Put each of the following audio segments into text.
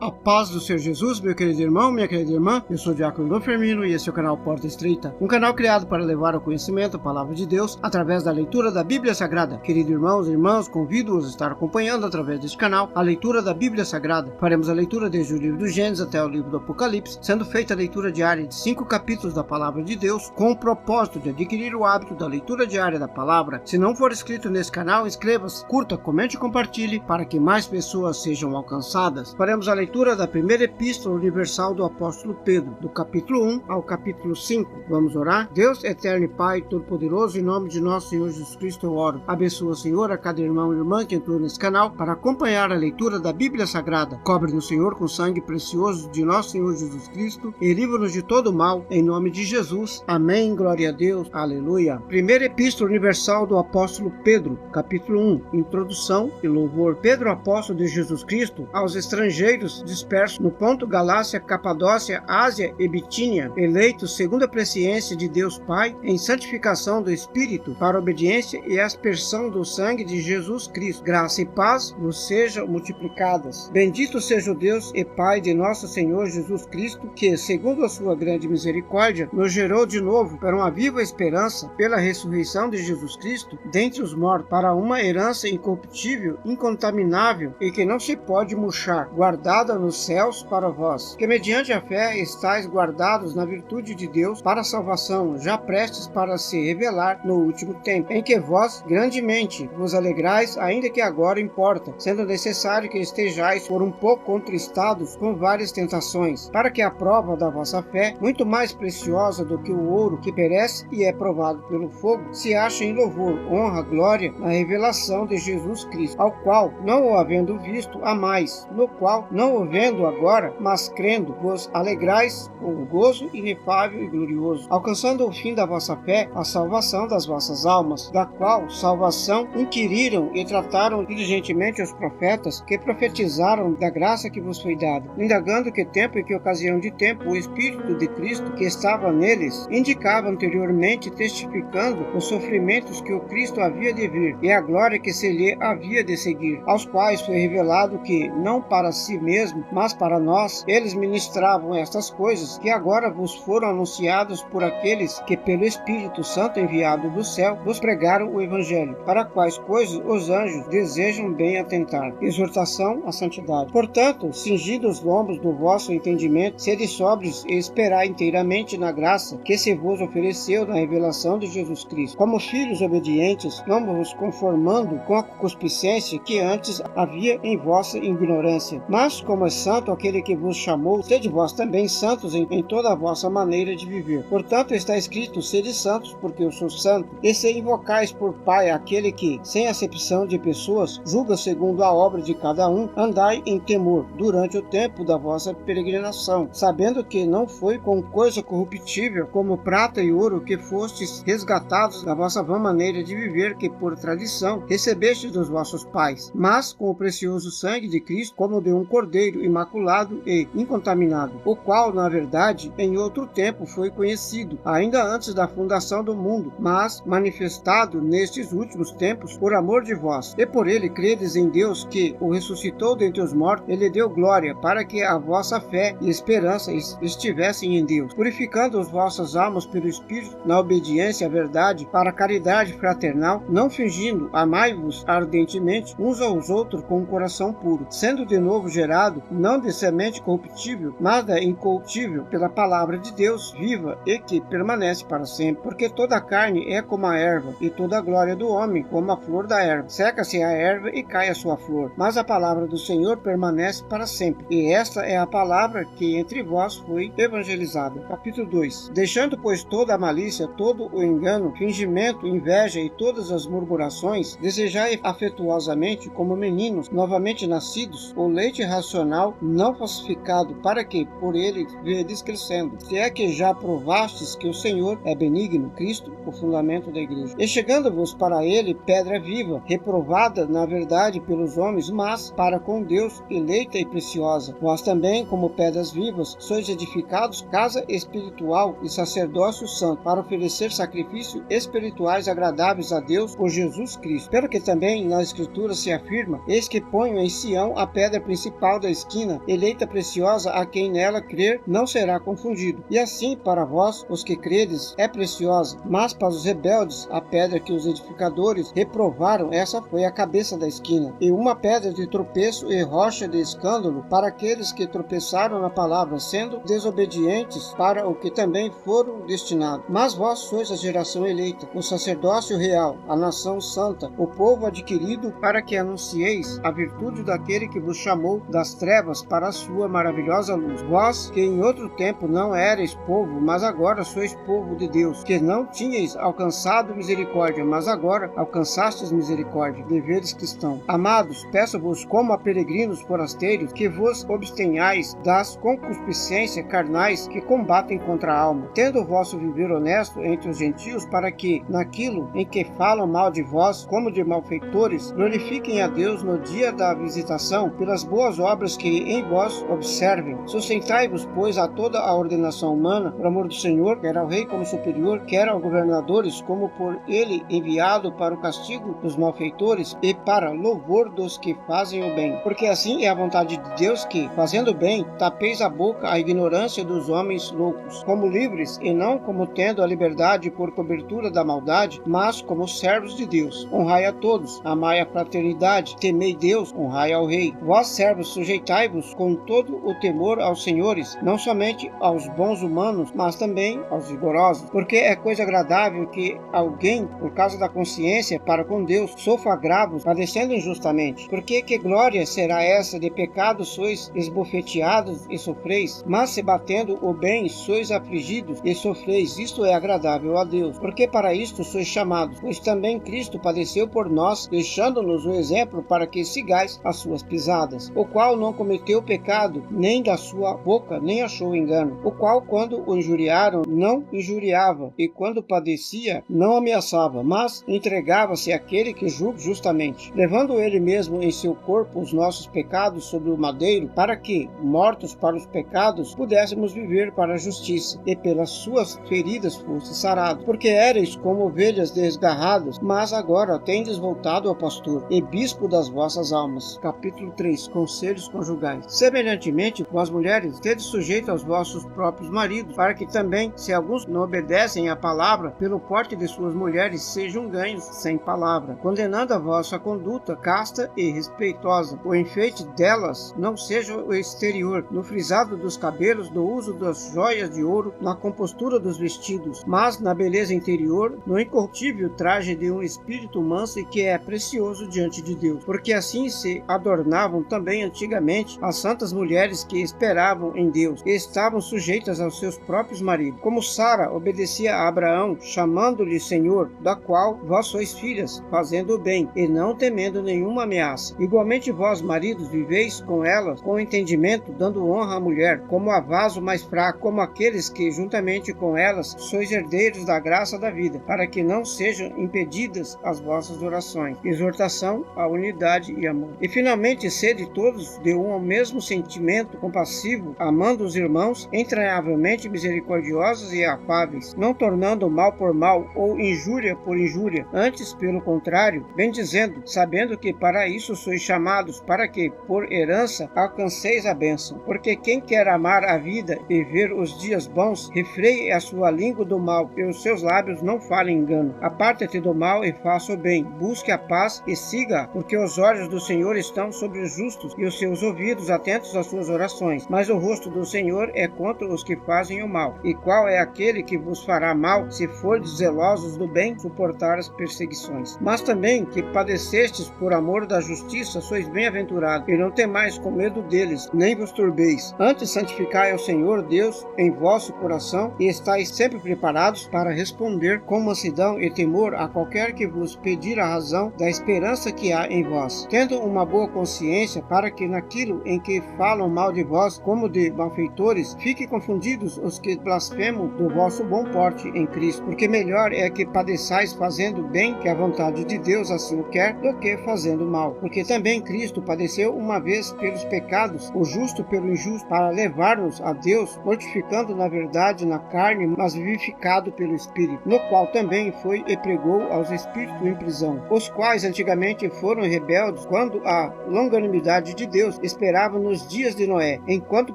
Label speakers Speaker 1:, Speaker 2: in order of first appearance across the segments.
Speaker 1: A paz do Senhor Jesus, meu querido irmão, minha querida irmã. Eu sou o Diácono Dom Firmino e esse é o canal Porta Estreita, um canal criado para levar ao conhecimento a palavra de Deus através da leitura da Bíblia Sagrada. Queridos irmãos e irmãs, convido-os a estar acompanhando através deste canal a leitura da Bíblia Sagrada. Faremos a leitura desde o livro do Gênesis até o livro do Apocalipse, sendo feita a leitura diária de 5 capítulos da palavra de Deus, com o propósito de adquirir o hábito da leitura diária da palavra. Se não for inscrito nesse canal, inscreva-se, curta, comente e compartilhe para que mais pessoas sejam alcançadas. Faremos a leitura da primeira epístola universal do apóstolo Pedro, do capítulo 1 ao capítulo 5. Vamos orar? Deus eterno e Pai todo-poderoso, em nome de nosso Senhor Jesus Cristo eu oro. Abençoa, Senhor, a cada irmão e irmã que entrou nesse canal para acompanhar a leitura da Bíblia Sagrada. Cobre-nos, Senhor, com o sangue precioso de nosso Senhor Jesus Cristo e livra-nos de todo mal, em nome de Jesus. Amém. Glória a Deus. Aleluia. Primeira epístola universal do apóstolo Pedro, capítulo 1. Introdução e louvor. Pedro, apóstolo de Jesus Cristo, aos estrangeiros dispersos no ponto Galácia, Capadócia, Ásia e Bitínia, eleitos segundo a presciência de Deus Pai, em santificação do Espírito, para obediência e aspersão do sangue de Jesus Cristo. Graça e paz vos sejam multiplicadas. Bendito seja o Deus e Pai de nosso Senhor Jesus Cristo, que, segundo a sua grande misericórdia, nos gerou de novo para uma viva esperança, pela ressurreição de Jesus Cristo dentre os mortos, para uma herança incorruptível, incontaminável e que não se pode murchar, guardada nos céus para vós, que mediante a fé estáis guardados na virtude de Deus para a salvação, já prestes para se revelar no último tempo, em que vós grandemente vos alegrais, ainda que agora importa, sendo necessário que estejais por um pouco contristados com várias tentações, para que a prova da vossa fé, muito mais preciosa do que o ouro que perece e é provado pelo fogo, se ache em louvor, honra, glória na revelação de Jesus Cristo, ao qual, não o havendo visto, amais, no qual, não o vendo agora, mas crendo, vos alegrais com o gozo inefável e glorioso, alcançando o fim da vossa fé, a salvação das vossas almas, da qual salvação inquiriram e trataram diligentemente os profetas que profetizaram da graça que vos foi dada, indagando que tempo e que ocasião de tempo o Espírito de Cristo que estava neles indicava anteriormente, testificando os sofrimentos que o Cristo havia de vir e a glória que se lhe havia de seguir, aos quais foi revelado que, não para si mesmo, mas para nós, eles ministravam estas coisas que agora vos foram anunciadas por aqueles que pelo Espírito Santo enviado do céu vos pregaram o Evangelho, para quais coisas os anjos desejam bem atentar. Exortação à santidade. Portanto, cingindo os lombos do vosso entendimento, sede sóbrios e esperai inteiramente na graça que se vos ofereceu na revelação de Jesus Cristo. Como filhos obedientes, não vos conformando com a concupiscência que antes havia em vossa ignorância, mas como é santo aquele que vos chamou, sede vós também santos em toda a vossa maneira de viver. Portanto está escrito, sede santos, porque eu sou santo. E se invocais por Pai aquele que, sem acepção de pessoas, julga segundo a obra de cada um, andai em temor durante o tempo da vossa peregrinação, sabendo que não foi com coisa corruptível, como prata e ouro, que fostes resgatados da vossa vã maneira de viver, que por tradição recebestes dos vossos pais, mas com o precioso sangue de Cristo, como de um cordeiro imaculado e incontaminado, o qual, na verdade, em outro tempo foi conhecido, ainda antes da fundação do mundo, mas manifestado nestes últimos tempos por amor de vós, e por ele credes em Deus, que o ressuscitou dentre os mortos e lhe deu glória, para que a vossa fé e esperança estivessem em Deus, purificando as vossas almas pelo Espírito na obediência à verdade, para a caridade fraternal, não fingindo, amai-vos ardentemente uns aos outros com um coração puro, sendo de novo gerado, não de semente corruptível, mas da incorruptível, pela palavra de Deus viva e que permanece para sempre. Porque toda a carne é como a erva, e toda a glória do homem como a flor da erva. Seca-se a erva e cai a sua flor, mas a palavra do Senhor permanece para sempre. E esta é a palavra que entre vós foi evangelizada. Capítulo 2. Deixando, pois, toda a malícia, todo o engano, fingimento, inveja e todas as murmurações, desejai afetuosamente, como meninos novamente nascidos, o leite racional não falsificado, para que por ele vedes crescendo. Se é que já provastes que o Senhor é benigno, Cristo, o fundamento da igreja. E chegando-vos para ele, pedra viva, reprovada na verdade pelos homens, mas para com Deus eleita e preciosa. Vós também, como pedras vivas, sois edificados casa espiritual e sacerdócio santo, para oferecer sacrifícios espirituais agradáveis a Deus por Jesus Cristo. Pelo que também na Escritura se afirma, eis que ponho em Sião a pedra principal da esquina, eleita preciosa, a quem nela crer não será confundido. E assim, para vós, os que credes, é preciosa, mas para os rebeldes, a pedra que os edificadores reprovaram, essa foi a cabeça da esquina, e uma pedra de tropeço e rocha de escândalo para aqueles que tropeçaram na palavra, sendo desobedientes para o que também foram destinados. Mas vós sois a geração eleita, o sacerdócio real, a nação santa, o povo adquirido, para que anuncieis a virtude daquele que vos chamou das trevas para a sua maravilhosa luz. Vós, que em outro tempo não erais povo, mas agora sois povo de Deus, que não tinhais alcançado misericórdia, mas agora alcançastes misericórdia, deveres cristãos. Amados, peço-vos como a peregrinos forasteiros, que vos abstenhais das concupiscências carnais que combatem contra a alma, tendo o vosso viver honesto entre os gentios, para que, naquilo em que falam mal de vós, como de malfeitores, glorifiquem a Deus no dia da visitação, pelas boas obras que em vós observem. Sustentai-vos, pois, a toda a ordenação humana, por amor do Senhor, quer ao rei como superior, quer aos governadores, como por ele enviado para o castigo dos malfeitores e para louvor dos que fazem o bem. Porque assim é a vontade de Deus que, fazendo o bem, tapeis a boca à ignorância dos homens loucos, como livres e não como tendo a liberdade por cobertura da maldade, mas como servos de Deus. Honrai a todos, amai a fraternidade, temei Deus, honrai ao rei. Vós, servos, sujeitai-vos com todo o temor aos senhores, não somente aos bons humanos, mas também aos rigorosos, porque é coisa agradável que alguém, por causa da consciência para com Deus, sofra agravos, padecendo injustamente. Porque que glória será essa de pecado sois esbofeteados e sofreis, mas se batendo o bem sois afligidos e sofreis, isto é agradável a Deus. Porque para isto sois chamados, pois também Cristo padeceu por nós, deixando-nos o exemplo para que sigais as suas pisadas, o qual não cometeu pecado, nem da sua boca, nem achou engano, o qual, quando o injuriaram, não injuriava, e quando padecia, não ameaçava, mas entregava-se àquele que julga justamente, levando ele mesmo em seu corpo os nossos pecados sobre o madeiro, para que, mortos para os pecados, pudéssemos viver para a justiça, e pelas suas feridas fosse sarado. Porque éreis como ovelhas desgarradas, mas agora tendes voltado ao pastor e bispo das vossas almas. Capítulo 3. Conselhos conjugais. Semelhantemente, vós mulheres, tedes sujeito aos vossos próprios maridos, para que também, se alguns não obedecem à palavra, pelo porte de suas mulheres sejam ganhos sem palavra, condenando a vossa conduta casta e respeitosa. O enfeite delas não seja o exterior, no frisado dos cabelos, no uso das joias de ouro, na compostura dos vestidos, mas na beleza interior, no incorruptível traje de um espírito manso e que é precioso diante de Deus. Porque assim se adornavam também antigamente as santas mulheres que esperavam em Deus e estavam sujeitas aos seus próprios maridos, como Sara obedecia a Abraão, chamando-lhe Senhor, da qual vós sois filhas, fazendo o bem, e não temendo nenhuma ameaça. Igualmente vós, maridos, viveis com elas, com entendimento, dando honra à mulher, como a vaso mais fraco, como aqueles que, juntamente com elas, sois herdeiros da graça da vida, para que não sejam impedidas as vossas orações. Exortação à unidade e amor. E finalmente, sede todos de um mesmo sentimento compassivo, amando os irmãos, entranhavelmente misericordiosos e afáveis, não tornando mal por mal ou injúria por injúria, antes pelo contrário, bendizendo, sabendo que para isso sois chamados, para que, por herança, alcanceis a bênção. Porque quem quer amar a vida e ver os dias bons, refreie a sua língua do mal, e os seus lábios não falem engano. Aparta-te do mal e faça o bem, busque a paz e siga, porque os olhos do Senhor estão sobre os justos, e os seus ouvidos atentos às suas orações. Mas o rosto do Senhor é contra os que fazem o mal. E qual é aquele que vos fará mal, se fordes zelosos do bem, suportar as perseguições? Mas também que padecestes por amor da justiça, sois bem-aventurados, e não temais com medo deles, nem vos turbeis. Antes santificai ao Senhor Deus em vosso coração, e estáis sempre preparados para responder com mansidão e temor a qualquer que vos pedir a razão da esperança que há em vós, tendo uma boa consciência, para que naquilo em que falam mal de vós, como de malfeitores, fiquem confundidos os que blasfemam do vosso bom porte em Cristo. Porque melhor é que padeçais fazendo bem, que a vontade de Deus assim o quer, do que fazendo mal. Porque também Cristo padeceu uma vez pelos pecados, o justo pelo injusto, para levar-nos a Deus, mortificando na verdade na carne, mas vivificado pelo Espírito, no qual também foi e pregou aos espíritos em prisão, os quais antigamente foram rebeldes, quando a longanimidade de Deus Deus esperava nos dias de Noé, enquanto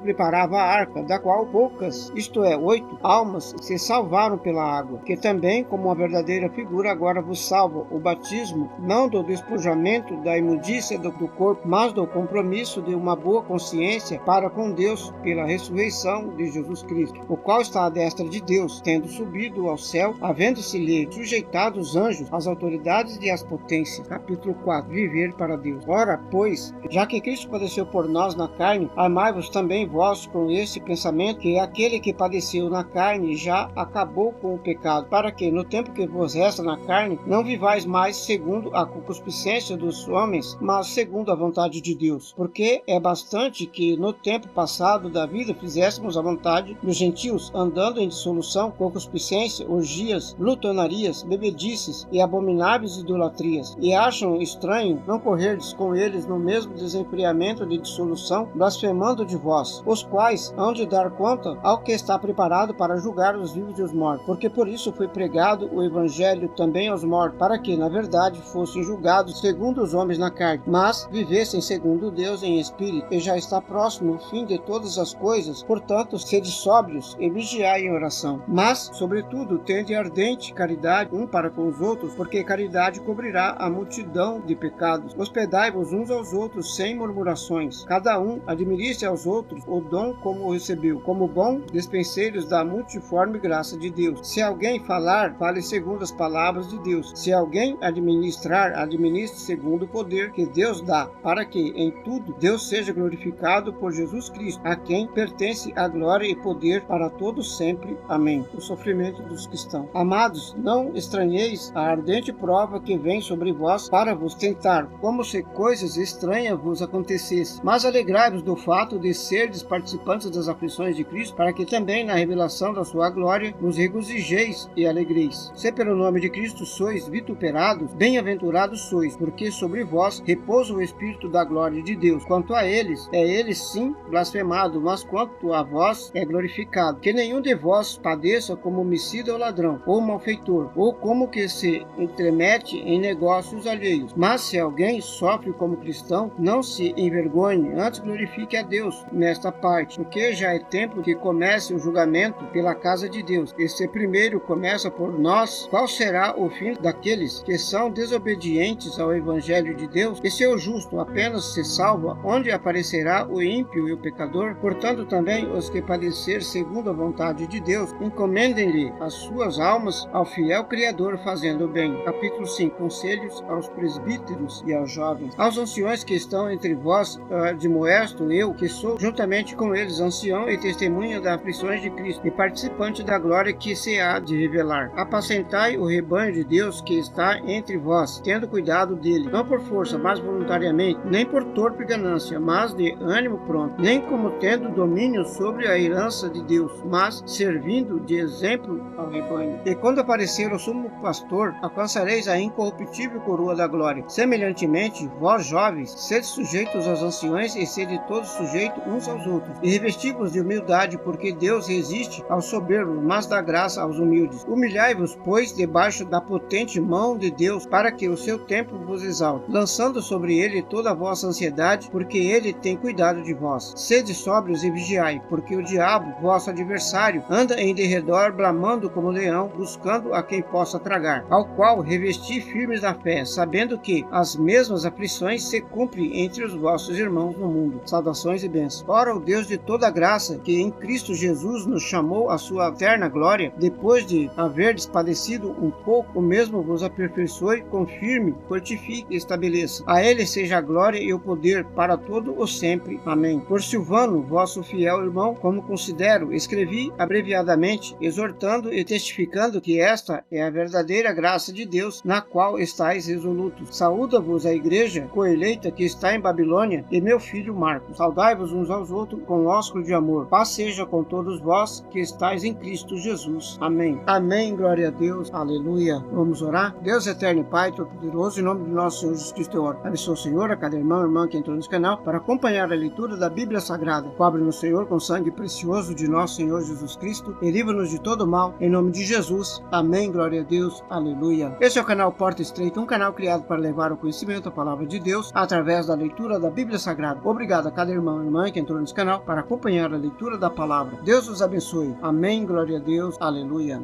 Speaker 1: preparava a arca, da qual poucas, isto é, 8 almas, se salvaram pela água, que também, como uma verdadeira figura, agora vos salva o batismo, não do despojamento da imundícia do corpo, mas do compromisso de uma boa consciência para com Deus pela ressurreição de Jesus Cristo, o qual está à destra de Deus, tendo subido ao céu, havendo-se-lhe sujeitado os anjos, as autoridades e as potências. Capítulo 4. Viver para Deus. Ora, pois, já que Cristo padeceu por nós na carne, amai-vos também vós com esse pensamento, que aquele que padeceu na carne já acabou com o pecado, para que, no tempo que vos resta na carne, não vivais mais segundo a concupiscência dos homens, mas segundo a vontade de Deus. Porque é bastante que no tempo passado da vida fizéssemos a vontade dos gentios, andando em dissolução, concupiscência, orgias, glutonarias, bebedices e abomináveis idolatrias. E acham estranho não correrdes com eles no mesmo desenfreamento de dissolução, blasfemando de vós, os quais hão de dar conta ao que está preparado para julgar os vivos e os mortos. Porque por isso foi pregado o evangelho também aos mortos, para que, na verdade, fossem julgados segundo os homens na carne, mas vivessem segundo Deus em espírito. E já está próximo o fim de todas as coisas, portanto, sede sóbrios e vigiai em oração. Mas, sobretudo, tende ardente caridade um para com os outros, porque caridade cobrirá a multidão de pecados. Hospedai-vos uns aos outros sem murmurações. Cada um administre aos outros o dom como o recebeu, como bom despenseiros da multiforme graça de Deus. Se alguém falar, fale segundo as palavras de Deus. Se alguém administrar, administre segundo o poder que Deus dá, para que em tudo Deus seja glorificado por Jesus Cristo, a quem pertence a glória e poder para todos sempre. Amém. O sofrimento dos cristãos. Amados, não estranheis a ardente prova que vem sobre vós para vos tentar, como se coisas estranhas vos acontecessem. Mas alegrai-vos do fato de serdes participantes das aflições de Cristo, para que também na revelação da sua glória vos regozijeis e alegreis. Se pelo nome de Cristo sois vituperados, bem-aventurados sois, porque sobre vós repousa o Espírito da glória de Deus. Quanto a eles, é ele sim blasfemado, mas quanto a vós é glorificado. Que nenhum de vós padeça como homicida ou ladrão, ou malfeitor, ou como que se entremete em negócios alheios. Mas se alguém sofre como cristão, não se envergonhe, antes glorifique a Deus nesta parte, porque já é tempo que comece o julgamento pela casa de Deus. E se primeiro começa por nós, qual será o fim daqueles que são desobedientes ao evangelho de Deus? E se o justo apenas se salva, onde aparecerá o ímpio e o pecador? Portanto, também os que padecer segundo a vontade de Deus, encomendem-lhe as suas almas ao fiel Criador, fazendo o bem. Capítulo 5. Conselhos aos presbíteros e aos jovens. Aos anciões que estão entre vós, admoesto eu, que sou juntamente com eles ancião e testemunha das aflições de Cristo, e participante da glória que se há de revelar. Apacentai o rebanho de Deus que está entre vós, tendo cuidado dele, não por força, mas voluntariamente, nem por torpe ganância, mas de ânimo pronto, nem como tendo domínio sobre a herança de Deus, mas servindo de exemplo ao rebanho. E quando aparecer o sumo pastor, alcançareis a incorruptível coroa da glória. Semelhantemente, vós jovens, sede sujeitos aos anciões e sede todos sujeitos uns aos outros, e revesti-vos de humildade, porque Deus resiste aos soberbos, mas dá graça aos humildes. Humilhai-vos, pois, debaixo da potente mão de Deus, para que o seu tempo vos exalte, lançando sobre ele toda a vossa ansiedade, porque ele tem cuidado de vós. Sede sóbrios e vigiai, porque o diabo, vosso adversário, anda em derredor, bramando como leão, buscando a quem possa tragar, ao qual revesti firmes da fé, sabendo que as mesmas aflições se cumprem entre os vossos irmãos no mundo. Saudações e bênçãos. Ora, o Deus de toda graça, que em Cristo Jesus nos chamou à sua eterna glória, depois de haverdes padecido um pouco, o mesmo vos aperfeiçoe, confirme, fortifique e estabeleça. A ele seja a glória e o poder para todo o sempre. Amém. Por Silvano, vosso fiel irmão, como considero, escrevi abreviadamente, exortando e testificando que esta é a verdadeira graça de Deus, na qual estáis resolutos. Saúda-vos a igreja coeleita que está em Babilônia, e meu filho Marcos. Saudai-vos uns aos outros com ósculo de amor. Paz seja com todos vós que estáis em Cristo Jesus. Amém. Amém. Glória a Deus. Aleluia. Vamos orar? Deus eterno e Pai Todo-Poderoso, em nome do nosso Senhor Jesus Cristo, eu oro. Abençoe o Senhor a cada irmão e irmã que entrou nesse canal para acompanhar a leitura da Bíblia Sagrada. Cobre-nos, Senhor, com sangue precioso de nosso Senhor Jesus Cristo e livra-nos de todo mal, em nome de Jesus. Amém. Glória a Deus. Aleluia. Esse é o canal Porta Estreita, um canal criado para levar o conhecimento, a palavra de Deus, através da leitura da Bíblia Bíblia Sagrada. Obrigado a cada irmão e irmã que entrou nesse canal para acompanhar a leitura da palavra. Deus os abençoe. Amém, glória a Deus, aleluia.